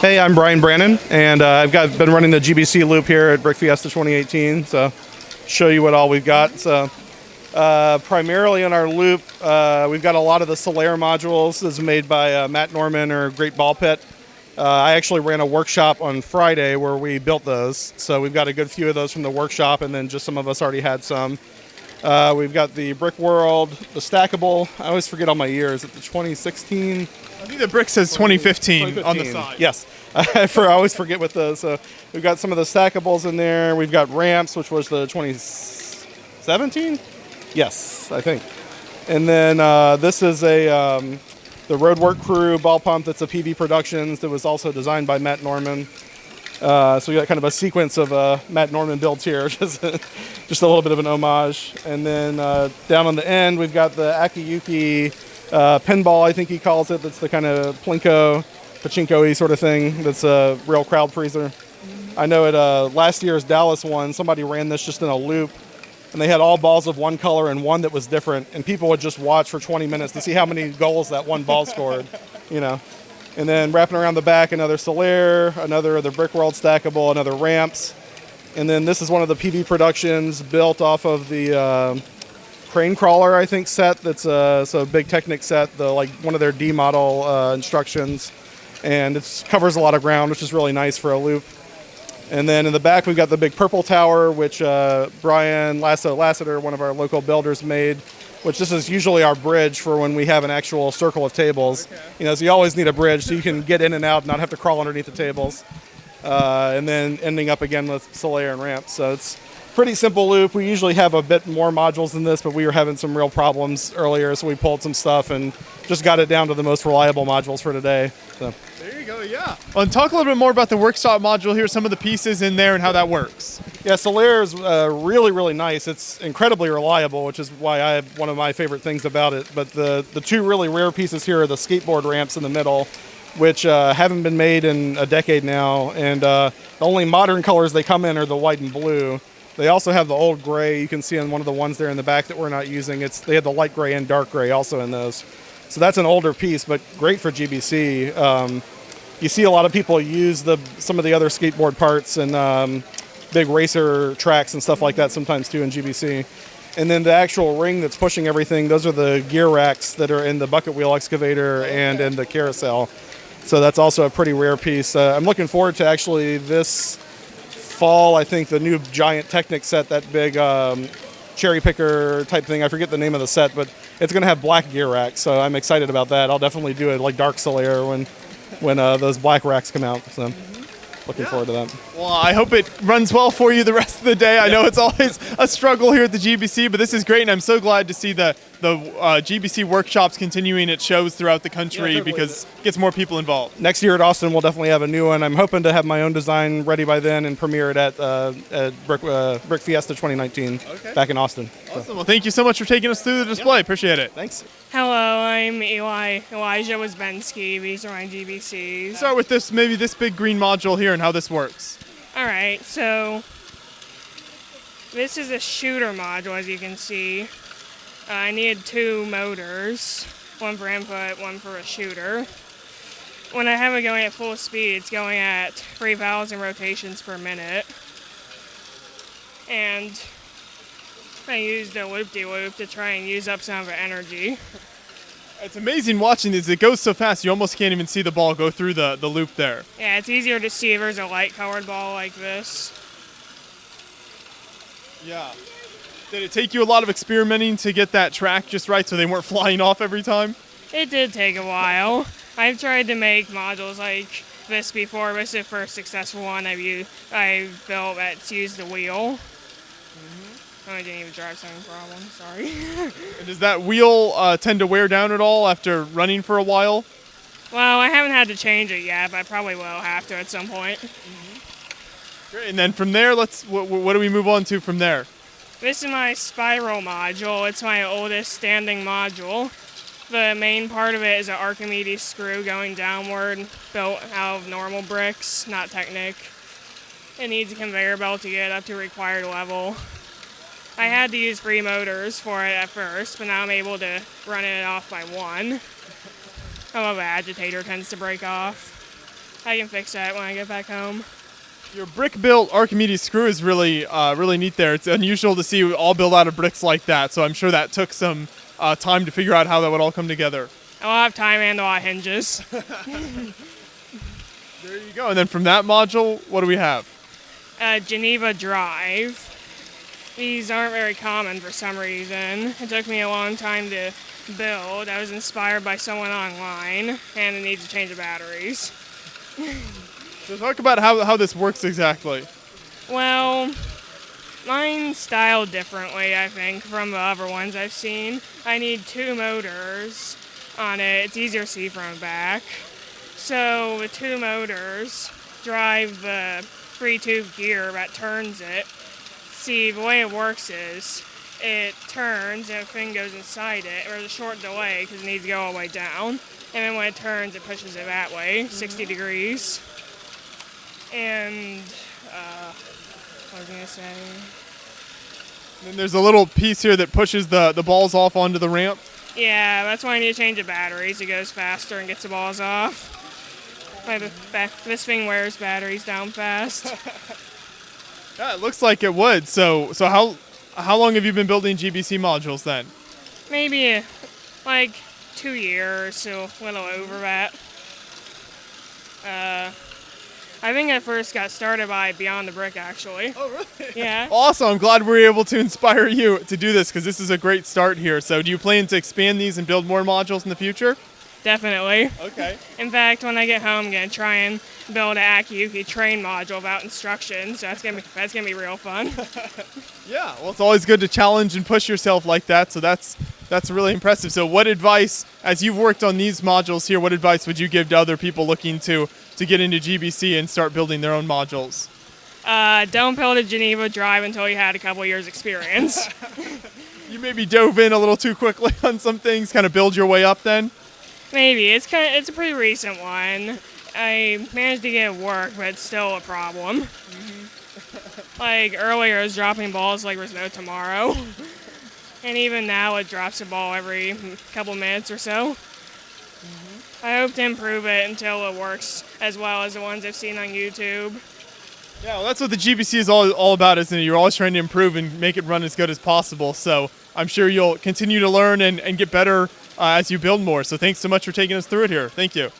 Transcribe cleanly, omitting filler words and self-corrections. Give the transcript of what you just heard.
Hey, I'm Brannan, and I've been running the GBC loop here at Brick Fiesta 2018. So, show you what all we've got. So, primarily on our loop, we've got a lot of the Solaire modules. This is made by Matt Norman or Great Ball Pit. I actually ran a workshop on Friday where we built those. So we've got a good few of those from the workshop, and then just some of us already had some. We've got the Brick World, the stackable. I always forget all my years. Is it the 2016? I think the brick says 2015 on the side. Yes. I always forget with those. So we've got some of the stackables in there. We've got ramps, which was the 2017? Yes, I think. And then this is the Roadwork Crew ball pump that's a PV Productions that was also designed by Matt Norman. So we got kind of a sequence of Matt Norman builds here, just a little bit of an homage. And then down on the end, we've got the Akiyuki pinball, I think he calls it. That's the kind of pachinko-y sort of thing. That's a real crowd pleaser. I know at last year's Dallas one, somebody ran this just in a loop, and they had all balls of one color and one that was different, and people would just watch for 20 minutes to see how many goals that one ball scored, you know. And then wrapping around the back, another Solaire, another of the Brick World stackable, another ramps. And then this is one of the PV Productions built off of the Crane Crawler, I think, set. That's a big Technic set, one of their D model instructions. And it covers a lot of ground, which is really nice for a loop. And then in the back, we've got the big purple tower, which Brian Lassiter, one of our local builders, made, which this is usually our bridge for when we have an actual circle of tables. Okay. You know, so you always need a bridge so you can get in and out and not have to crawl underneath the tables. And then ending up again with Solaire and ramps. So it's pretty simple loop. We usually have a bit more modules than this, but we were having some real problems earlier, so we pulled some stuff and just got it down to the most reliable modules for today. So. There you go, yeah. Well, and talk a little bit more about the workshop module here, some of the pieces in there and how that works. Yeah, Solaire is really, really nice. It's incredibly reliable, which is why I have one of my favorite things about it. But the two really rare pieces here are the skateboard ramps in the middle, which haven't been made in a decade now. And the only modern colors they come in are the white and blue. They also have the old gray. You can see on one of the ones there in the back that we're not using. They have the light gray and dark gray also in those. So that's an older piece, but great for GBC. You see a lot of people use some of the other skateboard parts and big racer tracks and stuff like that sometimes too in GBC. And then the actual ring that's pushing everything, those are the gear racks that are in the bucket wheel excavator and in the carousel. So that's also a pretty rare piece. I'm looking forward to actually this fall, I think the new giant Technic set, that big cherry picker type thing. I forget the name of the set, but it's going to have black gear racks. So I'm excited about that. I'll definitely do it like Dark Solaire when those black racks come out. So looking forward to that. Well, I hope it runs well for you the rest of the day. I know it's always a struggle here at the GBC, but this is great, and I'm so glad to see the GBC workshops continuing at shows throughout the country because it gets more people involved. Next year at Austin, we'll definitely have a new one. I'm hoping to have my own design ready by then and premiere it at Brick Fiesta 2019 back in Austin. Awesome. So. Well, thank you so much for taking us through the display. Appreciate it. Thanks. Hello, I'm Elijah Wiezbenski. These are my GBCs. Let's start with this big green module here and how this works. All right, so this is a shooter module, as you can see. I needed two motors, one for input, one for a shooter. When I have it going at full speed, it's going at 3,000 rotations per minute. And I used a loop-de-loop to try and use up some of the energy. It's amazing watching this. It goes so fast, you almost can't even see the ball go through the loop there. Yeah, it's easier to see if there's a light-colored ball like this. Yeah. Did it take you a lot of experimenting to get that track just right so they weren't flying off every time? It did take a while. I've tried to make modules like this before. This is the first successful one I've built that's used the wheel. I didn't even drive something problem, sorry. And does that wheel tend to wear down at all after running for a while? Well, I haven't had to change it yet, but I probably will have to at some point. Great, and then from there, what do we move on to from there? This is my spiral module. It's my oldest standing module. The main part of it is an Archimedes screw going downward, built out of normal bricks, not Technic. It needs a conveyor belt to get up to required level. I had to use 3 motors for it at first, but now I'm able to run it off by 1. I love the agitator tends to break off. I can fix that when I get back home. Your brick-built Archimedes screw is really really neat there. It's unusual to see it all built out of bricks like that, so I'm sure that took some time to figure out how that would all come together. I'll have time and a lot of hinges. There you go. And then from that module, what do we have? Geneva Drive. These aren't very common for some reason. It took me a long time to build. I was inspired by someone online, and it needs to change the batteries. So talk about how this works exactly. Well, mine's styled differently, I think, from the other ones I've seen. I need 2 motors on it. It's easier to see from the back. So the 2 motors drive the 3-tube gear that turns it. See, the way it works is it turns and a thing goes inside it. There's a short delay because it needs to go all the way down. And then when it turns, it pushes it that way, 60 degrees. And, what was I going to say? And there's a little piece here that pushes the balls off onto the ramp. Yeah, that's why I need to change the batteries. It goes faster and gets the balls off. This thing wears batteries down fast. Yeah, it looks like it would. So how long have you been building GBC modules then? Maybe like 2 years, so a little over that. I think I first got started by Beyond the Brick, actually. Oh, really? Yeah. Awesome. I'm glad we were able to inspire you to do this because this is a great start here. So do you plan to expand these and build more modules in the future? Definitely. Okay. In fact, when I get home, I'm gonna try and build an Akiyuki train module without instructions. So that's gonna be real fun. Yeah. Well, it's always good to challenge and push yourself like that. So that's really impressive. So what advice, as you've worked on these modules here, what advice would you give to other people looking to get into GBC and start building their own modules? Don't build a Geneva Drive until you had a couple years experience. You maybe dove in a little too quickly on some things. Kind of build your way up then. Maybe. It's a pretty recent one. I managed to get it work, but it's still a problem. Like earlier, I was dropping balls like there's no tomorrow. And even now, it drops a ball every couple minutes or so. I hope to improve it until it works as well as the ones I've seen on YouTube. Yeah, well, that's what the GBC is all about, isn't it? You're always trying to improve and make it run as good as possible. So I'm sure you'll continue to learn and get better as you build more. So thanks so much for taking us through it here. Thank you.